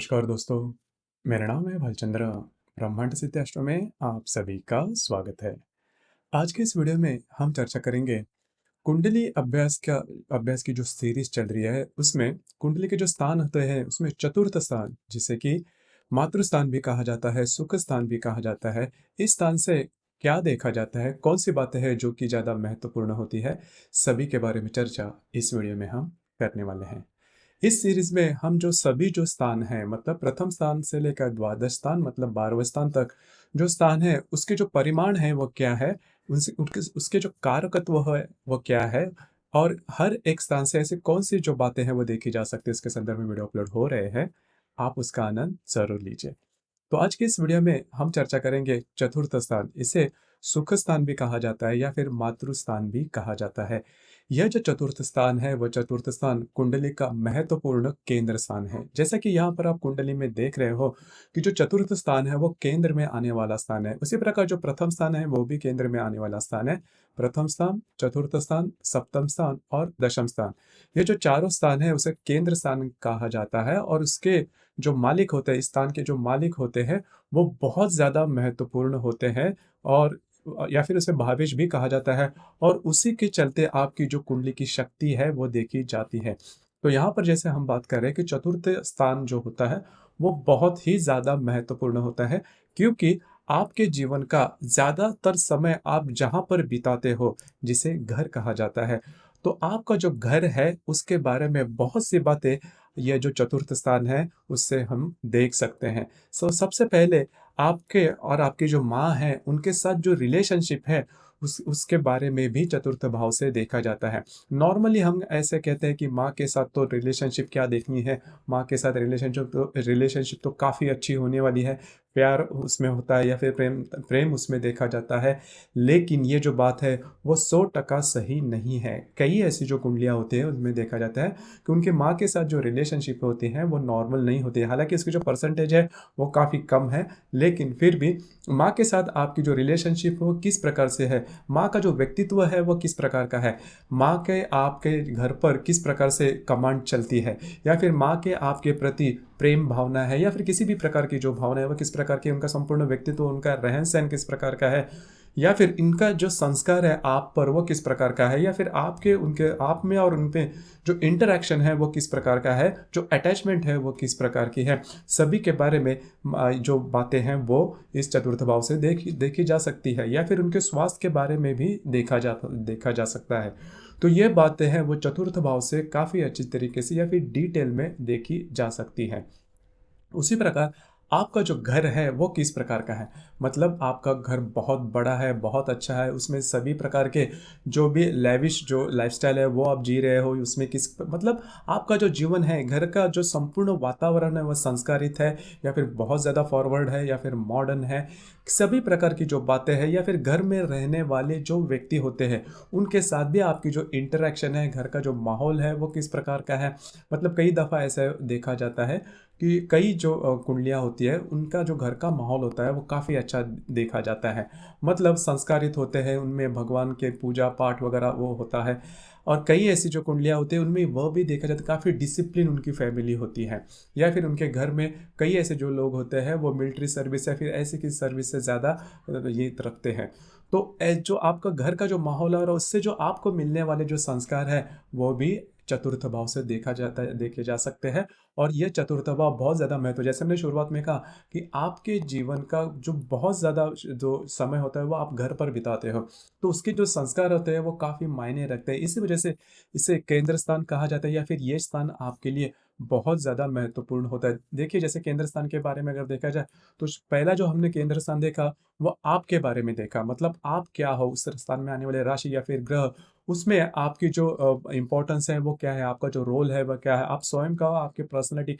नमस्कार दोस्तों, मेरा नाम है भालचंद्र। ब्रह्मांड सिद्धाश्रम में आप सभी का स्वागत है। आज के इस वीडियो में हम चर्चा करेंगे कुंडली अभ्यास की जो सीरीज चल रही है उसमें कुंडली के जो स्थान होते हैं उसमें चतुर्थ स्थान जिसे कि मातृ स्थान भी कहा जाता है, सुख स्थान भी कहा जाता है। इस स्थान से क्या देखा जाता है, कौन सी बातें हैं जो कि ज़्यादा महत्वपूर्ण होती है, सभी के बारे में चर्चा इस वीडियो में हम करने वाले हैं। इस सीरीज में हम जो सभी जो स्थान हैं मतलब प्रथम स्थान से लेकर द्वादश स्थान मतलब 12वें स्थान तक जो स्थान है उसके जो परिमाण है वो क्या है, उसके जो कारकत्व है वो क्या है, और हर एक स्थान से ऐसे कौन सी जो बातें हैं वो देखी जा सकती है, इसके संदर्भ में वीडियो अपलोड हो रहे हैं। आप उसका आनंद जरूर लीजिए। तो आज की इस वीडियो में हम चर्चा करेंगे चतुर्थ स्थान। इसे सुख स्थान भी कहा जाता है या फिर मातृ स्थान भी कहा जाता है। यह जो चतुर्थ स्थान है वह चतुर्थ स्थान कुंडली का महत्वपूर्ण केंद्र स्थान है। जैसा कि यहाँ पर आप कुंडली में देख रहे हो कि जो चतुर्थ स्थान है वो केंद्र में आने वाला स्थान है, उसी प्रकार जो प्रथम स्थान है वो भी केंद्र में आने वाला स्थान है। प्रथम स्थान, चतुर्थ स्थान, सप्तम स्थान और दशम स्थान, ये जो चारों स्थान है उसे केंद्र स्थान कहा जाता है। और उसके जो मालिक होते हैं, इस स्थान के जो मालिक होते हैं वो बहुत ज़्यादा महत्वपूर्ण होते हैं, और या फिर उसे भावेश भी कहा जाता है। और उसी के चलते आपकी जो कुंडली की शक्ति है वो देखी जाती है। तो यहाँ पर जैसे हम बात कर रहे हैं कि चतुर्थ स्थान जो होता है वो बहुत ही ज़्यादा महत्वपूर्ण होता है, क्योंकि आपके जीवन का ज़्यादातर समय आप जहाँ पर बिताते हो जिसे घर कहा जाता है, तो आपका जो घर है उसके बारे में बहुत सी बातें यह जो चतुर्थ स्थान है उससे हम देख सकते हैं। सबसे पहले आपके और आपकी जो माँ है उनके साथ जो रिलेशनशिप है उसके बारे में भी चतुर्थ भाव से देखा जाता है। नॉर्मली हम ऐसे कहते हैं कि माँ के साथ तो रिलेशनशिप क्या देखनी है, माँ के साथ रिलेशनशिप तो काफ़ी अच्छी होने वाली है, प्यार उसमें होता है या फिर प्रेम प्रेम उसमें देखा जाता है। लेकिन ये जो बात है वो 100% सही नहीं है। कई ऐसी जो कुंडलियाँ होती हैं उनमें देखा जाता है कि उनके माँ के साथ जो रिलेशनशिप होती हैं वो नॉर्मल नहीं होती है। हालांकि इसकी जो परसेंटेज है वो काफ़ी कम है, लेकिन फिर भी माँ के साथ आपकी जो रिलेशनशिप हो किस प्रकार से है, माँ का जो व्यक्तित्व है वो किस प्रकार का है, माँ के आपके घर पर किस प्रकार से कमांड चलती है, या फिर माँ के आपके प्रति प्रेम भावना है या फिर किसी भी प्रकार की जो भावना है वो किस प्रकार की, उनका संपूर्ण व्यक्तित्व, उनका रहन सहन किस प्रकार का है, या फिर इनका जो संस्कार है आप पर वो किस प्रकार का है, या फिर आपके उनके आप में और उन पे जो इंटरेक्शन है वो किस प्रकार का है, जो अटैचमेंट है वो किस प्रकार की है, सभी के बारे में जो बातें हैं वो इस चतुर्थ भाव से देखी जा सकती है। या फिर उनके स्वास्थ्य के बारे में भी देखा जा सकता है। तो ये बातें हैं वो चतुर्थ भाव से काफ़ी अच्छी तरीके से या फिर डिटेल में देखी जा सकती है। उसी प्रकार आपका जो घर है वो किस प्रकार का है, मतलब आपका घर बहुत बड़ा है, बहुत अच्छा है, उसमें सभी प्रकार के जो भी लेविश जो लाइफस्टाइल है वो आप जी रहे हो, उसमें किस मतलब आपका जो जीवन है, घर का जो संपूर्ण वातावरण है वो संस्कारित है या फिर बहुत ज़्यादा फॉरवर्ड है या फिर मॉडर्न है, सभी प्रकार की जो बातें हैं, या फिर घर में रहने वाले जो व्यक्ति होते हैं उनके साथ भी आपकी जो इंटरेक्शन है, घर का जो माहौल है वो किस प्रकार का है। मतलब कई दफ़ा ऐसा देखा जाता है कि कई जो कुंडलियाँ होती है उनका जो घर का माहौल होता है वो काफ़ी अच्छा देखा जाता है, मतलब संस्कारित होते हैं, उनमें भगवान के पूजा पाठ वगैरह वो होता है। और कई ऐसी जो कुंडलियाँ होती है उनमें वह भी देखा जाता है काफ़ी डिसिप्लिन उनकी फैमिली होती है, या फिर उनके घर में कई ऐसे जो लोग होते हैं वो मिलिट्री सर्विस या फिर ऐसी किसी सर्विस से ज़्यादा ये रखते हैं। तो जो आपका घर का जो माहौल है और उससे जो आपको मिलने वाले जो संस्कार है वो भी चतुर्थ भाव से देखा जाता है, देखे जा सकते हैं। और ये चतुर्थ भाव बहुत ज़्यादा महत्व, जैसे हमने शुरुआत में कहा कि आपके जीवन का जो बहुत ज़्यादा जो समय होता है वो आप घर पर बिताते हो, तो उसके जो संस्कार होते हैं वो काफ़ी मायने रखते हैं। इसी वजह से इसे केंद्र स्थान कहा जाता है, या फिर ये स्थान आपके लिए बहुत ज़्यादा महत्वपूर्ण होता है। देखिए जैसे केंद्र स्थान के बारे में अगर देखा जाए तो पहला जो हमने केंद्र स्थान देखा वो आपके बारे में देखा, मतलब आप क्या हो, उस स्थान में आने वाले राशि या फिर ग्रह, उसमें आपकी जो इम्पोर्टेंस है वो क्या है, आपका जो रोल है वह क्या है, आप स्वयं का आपकी पर्सनैलिटी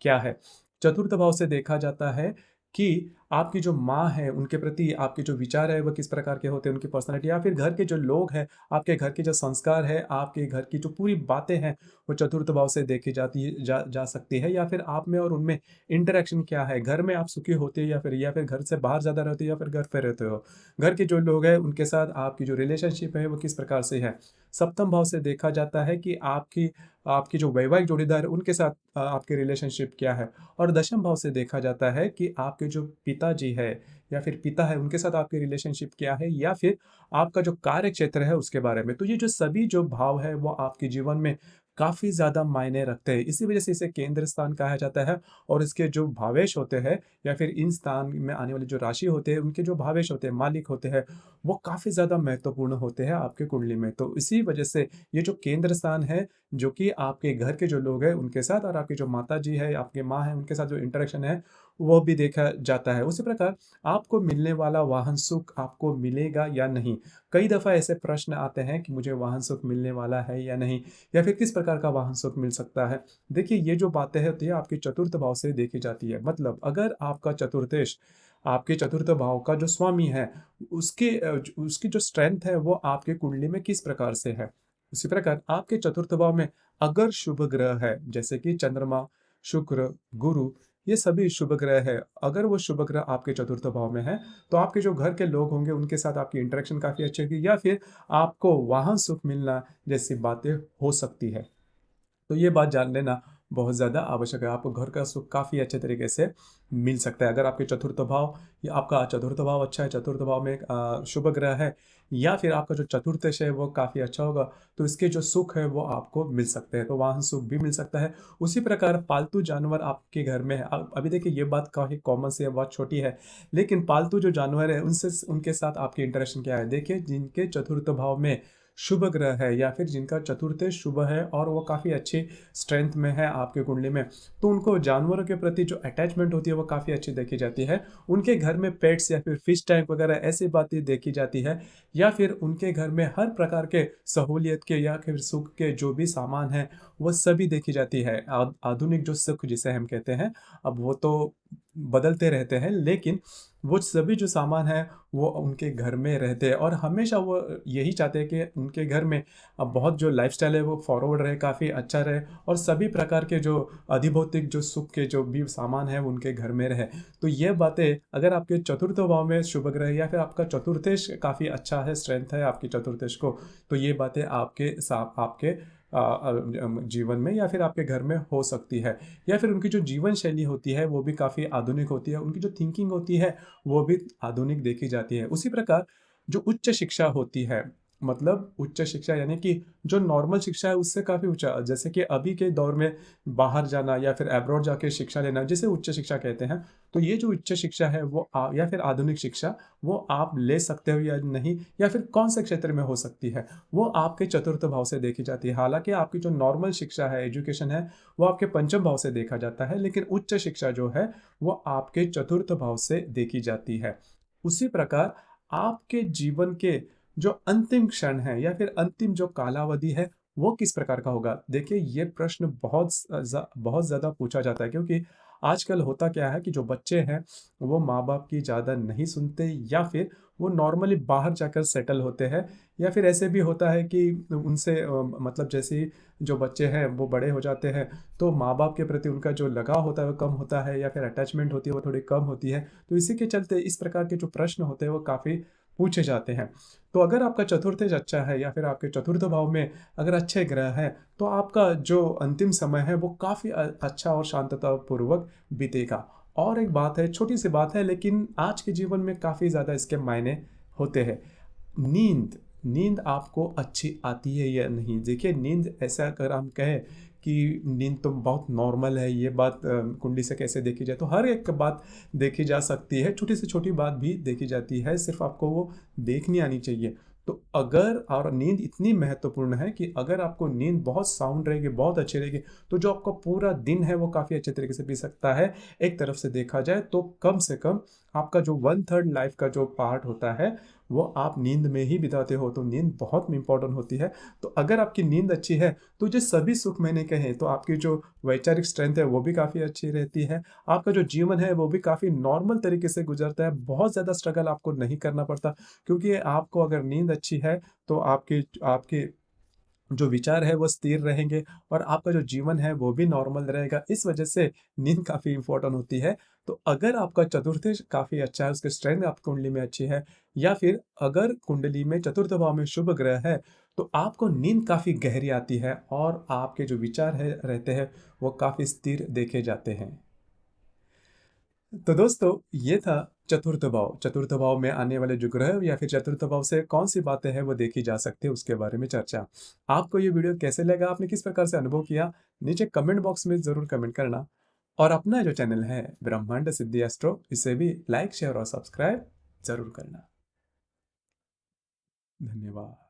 क्या है। चतुर्थ भाव से देखा जाता है कि आपकी जो माँ है उनके प्रति आपके जो विचार है वह किस प्रकार के होते हैं, उनकी पर्सनैलिटी, या फिर घर के जो लोग हैं, आपके घर के जो संस्कार है, आपके घर की जो पूरी बातें हैं वो चतुर्थ भाव से देखी जा सकती है। या फिर आप में और उनमें इंटरेक्शन क्या है, घर में आप सुखी होते हो या फिर घर से बाहर ज़्यादा रहते हो या फिर घर पे रहते हो, घर के जो लोग हैं उनके साथ आपकी जो रिलेशनशिप है वो किस प्रकार से है। सप्तम भाव से देखा जाता है कि आपकी आपकी जो वैवाहिक जोड़ीदार है उनके साथ आपके रिलेशनशिप क्या है। और दशम भाव से देखा जाता है कि आपके जो पिताजी है या फिर पिता है उनके साथ आपकी रिलेशनशिप क्या है, या फिर आपका जो कार्य क्षेत्र है उसके बारे में। तो ये जो सभी जो भाव है वो आपके जीवन में काफ़ी ज़्यादा मायने रखते हैं। इसी वजह से इसे केंद्र स्थान कहा जाता है। और इसके जो भावेश होते हैं या फिर इन स्थान में आने वाली जो राशि होते हैं उनके जो भावेश होते हैं, मालिक होते हैं, वो काफ़ी ज़्यादा महत्वपूर्ण होते हैं आपके कुंडली में। तो इसी वजह से ये जो केंद्र स्थान है, जो कि आपके घर के जो लोग हैं उनके साथ और आपकी जो माताजी है, आपकी माँ है, उनके साथ जो इंटरेक्शन है, वो भी देखा जाता है। उसी प्रकार आपको मिलने वाला वाहन सुख आपको मिलेगा या नहीं? कई दफ़ा ऐसे प्रश्न आते हैं कि मुझे वाहन सुख मिलने वाला है या नहीं? या फिर किस प्रकार का वाहन सुख मिल सकता है? देखिए, ये जो बातें होती हैं आपके चतुर्थ भाव से देखी जाती है। मतलब अगर आपका चतुर्थेश, आपके चतुर्थ भाव का जो स्वामी है, उसकी जो स्ट्रेंथ है वो आपके कुंडली में किस प्रकार से है? उसी प्रकार आपके चतुर्थ भाव में अगर शुभ ग्रह है, जैसे कि चंद्रमा, शुक्र, गुरु, ये सभी शुभ ग्रह है। अगर वो शुभ ग्रह आपके चतुर्थ भाव में है, तो आपके जो घर के लोग होंगे उनके साथ आपकी इंटरेक्शन काफ़ी अच्छी होगी, या फिर आपको वाहन सुख मिलना जैसी बातें हो सकती है। तो ये बात जान लेना बहुत ज़्यादा आवश्यक है। आपको घर का सुख काफ़ी अच्छे तरीके से मिल सकता है। अगर आपके चतुर्थ भाव या आपका चतुर्थ भाव अच्छा है, चतुर्थ भाव में शुभ ग्रह है, या फिर आपका जो चतुर्थेश है वो काफ़ी अच्छा होगा, तो इसके जो सुख है वो आपको मिल सकते हैं। तो वाहन सुख भी मिल सकता है। उसी प्रकार पालतू जानवर आपके घर में है। अभी देखिए, ये बात काफ़ी कॉमन सी है, बहुत छोटी है, लेकिन पालतू जो जानवर है उनसे उनके साथ आपकी इंटरेक्शन क्या है? देखिए, जिनके चतुर्थ भाव में शुभ ग्रह है या फिर जिनका चतुर्थ शुभ है और वो काफ़ी अच्छी स्ट्रेंथ में है आपके कुंडली में, तो उनको जानवरों के प्रति जो अटैचमेंट होती है वो काफ़ी अच्छी देखी जाती है। उनके घर में पेट्स या फिर फिश टैंक वगैरह ऐसी बातें देखी जाती है, या फिर उनके घर में हर प्रकार के सहूलियत के या फिर सुख के जो भी सामान है वो सभी देखी जाती है। आधुनिक जो सुख जिसे हम कहते हैं, अब वो तो बदलते रहते हैं, लेकिन वो सभी जो सामान है वो उनके घर में रहते हैं, और हमेशा वो यही चाहते हैं कि उनके घर में अब बहुत जो लाइफ़स्टाइल है वो फॉरवर्ड रहे, काफ़ी अच्छा रहे, और सभी प्रकार के जो अधिभौतिक जो सुख के जो भी सामान है वो उनके घर में रहे। तो ये बातें अगर आपके चतुर्थ भाव में शुभ ग्रह या फिर आपका चतुर्थेश काफ़ी अच्छा है, स्ट्रेंथ है आपकी चतुर्थेश को, तो ये बातें आपके जीवन में या फिर आपके घर में हो सकती है। या फिर उनकी जो जीवन शैली होती है वो भी काफ़ी आधुनिक होती है, उनकी जो थिंकिंग होती है वो भी आधुनिक देखी जाती है। उसी प्रकार जो उच्च शिक्षा होती है, मतलब उच्च शिक्षा यानी कि जो नॉर्मल शिक्षा है उससे काफ़ी ऊँचा, जैसे कि अभी के दौर में बाहर जाना या फिर अब्रॉड जाके शिक्षा लेना, जिसे उच्च शिक्षा कहते हैं। तो ये जो उच्च शिक्षा है वो या फिर आधुनिक शिक्षा, वो आप ले सकते हो या नहीं, या फिर कौन से क्षेत्र में हो सकती है, वो आपके चतुर्थ भाव से देखी जाती है। हालाँकि आपकी जो नॉर्मल शिक्षा है, एजुकेशन है, वो आपके पंचम भाव से देखा जाता है, लेकिन उच्च शिक्षा जो है वो आपके चतुर्थ भाव से देखी जाती है। उसी प्रकार आपके जीवन के जो अंतिम क्षण है या फिर अंतिम जो कालावधि है वो किस प्रकार का होगा? देखिए, ये प्रश्न बहुत ज़्यादा पूछा जाता है, क्योंकि आजकल होता क्या है कि जो बच्चे हैं वो माँ-बाप की ज़्यादा नहीं सुनते, या फिर वो नॉर्मली बाहर जाकर सेटल होते हैं, या फिर ऐसे भी होता है कि उनसे मतलब जैसे ही जो बच्चे हैं वो बड़े हो जाते हैं, तो माँ-बाप के प्रति उनका जो लगाव होता है वो कम होता है, या फिर अटैचमेंट होती है वो थोड़ी कम होती है। तो इसी के चलते इस प्रकार के जो प्रश्न होते हैं वो काफ़ी पूछे जाते हैं। तो अगर आपका चतुर्थेश अच्छा है या फिर आपके चतुर्थ भाव में अगर अच्छे ग्रह हैं, तो आपका जो अंतिम समय है वो काफ़ी अच्छा और शांततापूर्वक बीतेगा। और एक बात है, छोटी-सी बात है, लेकिन आज के जीवन में काफ़ी ज़्यादा इसके मायने होते हैं। नींद, नींद आपको अच्छी आती है या नहीं? देखिए, नींद ऐसा अगर हम कहें कि नींद तो बहुत नॉर्मल है, ये बात कुंडली से कैसे देखी जाए, तो हर एक बात देखी जा सकती है, छोटी से छोटी बात भी देखी जाती है, सिर्फ़ आपको वो देखनी आनी चाहिए। तो अगर और नींद इतनी महत्वपूर्ण है कि अगर आपको नींद बहुत साउंड रहेगी, बहुत अच्छी रहेगी, तो जो आपका पूरा दिन है वो काफ़ी अच्छे तरीके से बीत सकता है। एक तरफ से देखा जाए तो कम से कम आपका जो 1/3 लाइफ़ का जो पार्ट होता है, वो आप नींद में ही बिताते हो, तो नींद बहुत इम्पोर्टेंट होती है। तो अगर आपकी नींद अच्छी है, तो जो सभी सुख मैंने कहे, तो आपकी जो वैचारिक स्ट्रेंथ है वो भी काफ़ी अच्छी रहती है। आपका जो जीवन है वो भी काफ़ी नॉर्मल तरीके से गुज़रता है, बहुत ज़्यादा स्ट्रगल आपको नहीं करना पड़ता, क्योंकि आपको अगर नींद अच्छी है, तो आपके आपके जो विचार है वो स्थिर रहेंगे, और आपका जो जीवन है वो भी नॉर्मल रहेगा। इस वजह से नींद काफ़ी इम्पोर्टेंट होती है। तो अगर आपका चतुर्थेश काफ़ी अच्छा है, उसकी स्ट्रेंथ आपकी कुंडली में अच्छी है, या फिर अगर कुंडली में चतुर्थ भाव में शुभ ग्रह है, तो आपको नींद काफ़ी गहरी आती है और आपके जो विचार है रहते हैं वो काफ़ी स्थिर देखे जाते हैं। तो दोस्तों ये था चतुर्थ भाव। चतुर्थ भाव में आने वाले जो ग्रह या फिर चतुर्थ भाव से कौन-सी बातें हैं वो देखी जा सकती है उसके बारे में चर्चा। आपको ये वीडियो कैसे लगा? आपने किस प्रकार से अनुभव किया? नीचे कमेंट बॉक्स में ज़रूर कमेंट करना। और अपना जो चैनल है ब्रह्मांड सिद्धि एस्ट्रो इसे भी लाइक, शेयर और सब्सक्राइब ज़रूर करना। धन्यवाद।